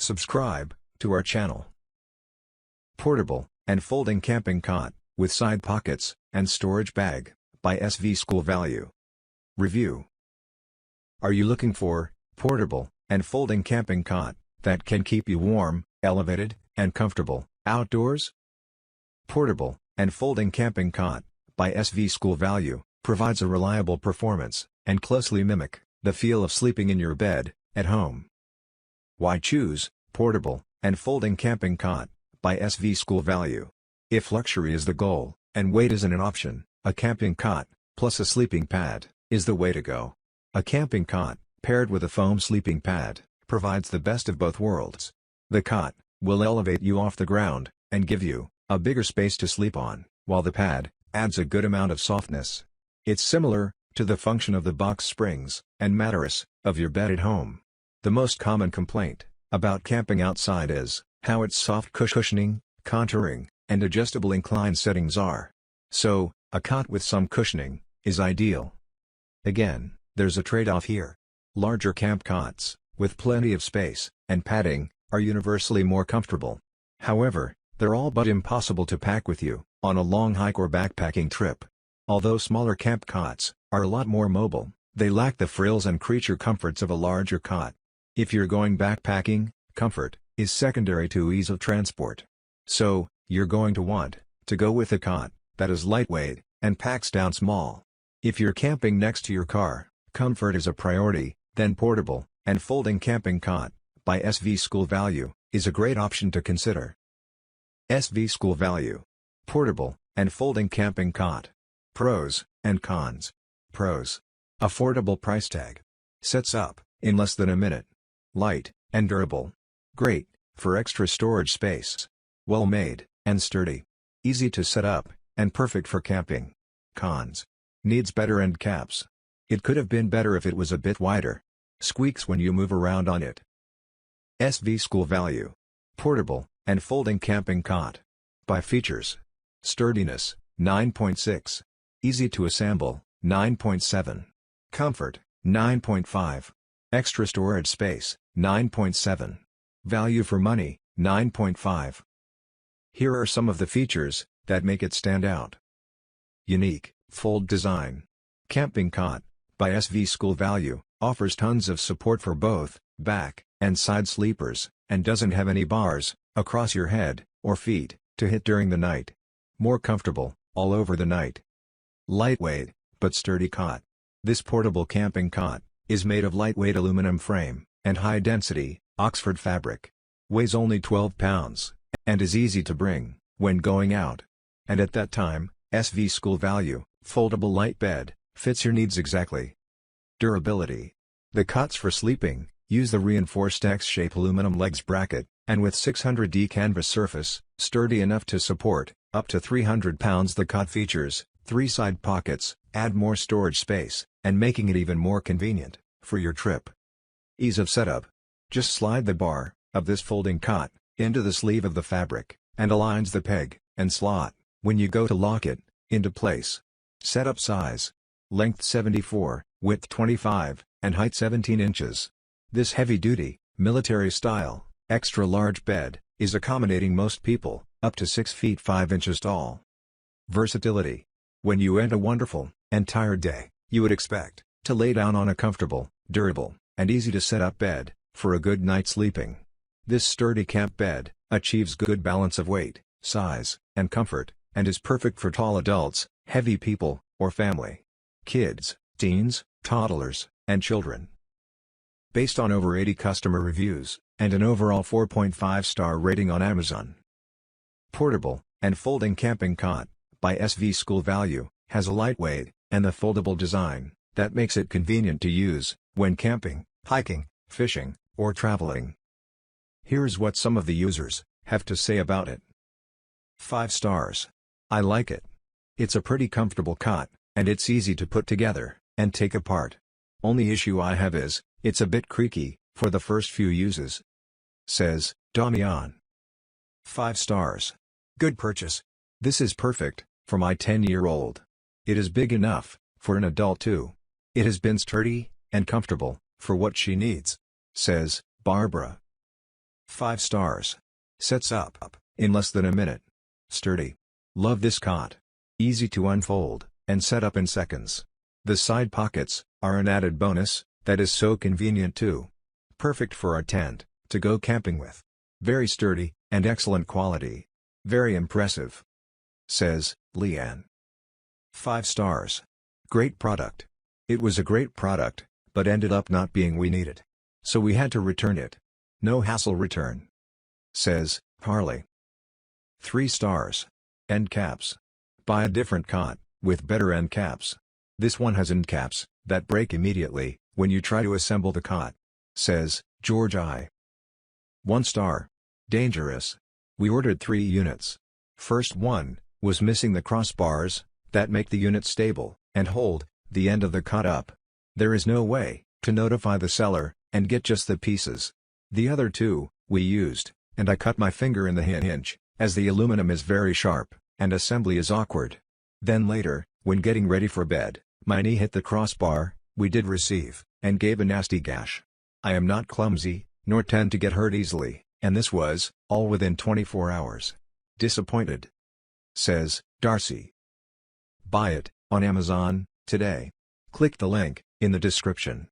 Subscribe to our channel. Portable and Folding Camping Cot, with side pockets and storage bag, by SV SCOOL VALUE. Review. Are you looking for portable and folding camping cot that can keep you warm, elevated, and comfortable outdoors? Portable and Folding Camping Cot, by SV SCOOL VALUE, provides a reliable performance and closely mimic the feel of sleeping in your bed at home. Why choose Portable and Folding Camping Cot, by SV SCOOL VALUE? If luxury is the goal, and weight isn't an option, a camping cot, plus a sleeping pad, is the way to go. A camping cot, paired with a foam sleeping pad, provides the best of both worlds. The cot will elevate you off the ground, and give you a bigger space to sleep on, while the pad adds a good amount of softness. It's similar to the function of the box springs and mattress of your bed at home. The most common complaint about camping outside is how its soft cushioning, contouring, and adjustable incline settings are. So, a cot with some cushioning is ideal. Again, there's a trade-off here. Larger camp cots, with plenty of space and padding, are universally more comfortable. However, they're all but impossible to pack with you on a long hike or backpacking trip. Although smaller camp cots are a lot more mobile, they lack the frills and creature comforts of a larger cot. If you're going backpacking, comfort is secondary to ease of transport. So, you're going to want to go with a cot that is lightweight and packs down small. If you're camping next to your car, comfort is a priority, then Portable and Folding Camping Cot, by SV SCOOL VALUE, is a great option to consider. SV SCOOL VALUE. Portable and Folding Camping Cot. Pros and cons. Pros. Affordable price tag. Sets up in less than a minute. Light and durable. Great for extra storage space. Well made and sturdy. Easy to set up, and perfect for camping. Cons. Needs better end caps. It could have been better if it was a bit wider. Squeaks when you move around on it. SV SCOOL VALUE. Portable and Folding Camping Cot. By features. Sturdiness, 9.6. Easy to assemble, 9.7. Comfort, 9.5. Extra storage space, 9.7. Value for money, 9.5. Here are some of the features that make it stand out. Unique, fold design. Camping Cot, by SV SCOOL VALUE, offers tons of support for both back and side sleepers, and doesn't have any bars across your head or feet to hit during the night. More comfortable all over the night. Lightweight but sturdy cot. This portable camping cot is made of lightweight aluminum frame and high-density Oxford fabric. Weighs only 12 pounds and is easy to bring when going out. And at that time, SV SCOOL VALUE foldable light bed fits your needs exactly. Durability. The cots for sleeping use the reinforced X-shape aluminum legs bracket, and with 600D canvas surface, sturdy enough to support up to 300 pounds. The cot features 3 side pockets, add more storage space, and making it even more convenient for your trip. Ease of setup. Just slide the bar of this folding cot into the sleeve of the fabric, and aligns the peg and slot when you go to lock it into place. Setup size. Length 74, width 25, and height 17 inches. This heavy-duty, military-style, extra-large bed is accommodating most people, up to 6 feet 5 inches tall. Versatility. When you end a wonderful and tired day, you would expect to lay down on a comfortable, durable, and easy-to-set-up bed for a good night's sleeping. This sturdy camp bed achieves good balance of weight, size, and comfort, and is perfect for tall adults, heavy people, or family. Kids, teens, toddlers, and children. Based on over 80 customer reviews, and an overall 4.5-star rating on Amazon. Portable and Folding Camping Cot, by SV SCOOL VALUE, has a lightweight and a foldable design that makes it convenient to use when camping, hiking, fishing, or traveling. Here's what some of the users have to say about it. 5 stars. I like it. It's a pretty comfortable cot, and it's easy to put together and take apart. Only issue I have is, it's a bit creaky for the first few uses. Says Damian. 5 stars. Good purchase. This is perfect for my 10-year-old. It is big enough for an adult too. It has been sturdy and comfortable for what she needs. Says Barbara. 5 stars. Sets up in less than a minute. Sturdy. Love this cot. Easy to unfold and set up in seconds. The side pockets are an added bonus that is so convenient too. Perfect for our tent to go camping with. Very sturdy and excellent quality. Very impressive, says Leanne. 5 stars. Great product. It was a great product, but ended up not being we needed. So we had to return it. No hassle return, says Harley. 3 stars. End caps. Buy a different cot with better end caps. This one has end caps that break immediately when you try to assemble the cot, says George I. 1 star. Dangerous. We ordered 3 units. First one was missing the crossbars that make the unit stable and hold the end of the cot up. There is no way to notify the seller and get just the pieces. The other 2 we used, and I cut my finger in the hinge, as the aluminum is very sharp and assembly is awkward. Then later, when getting ready for bed, my knee hit the crossbar we did receive and gave a nasty gash. I am not clumsy, nor tend to get hurt easily, and this was all within 24 hours. Disappointed, says Darcy. Buy it on Amazon today. Click the link in the description.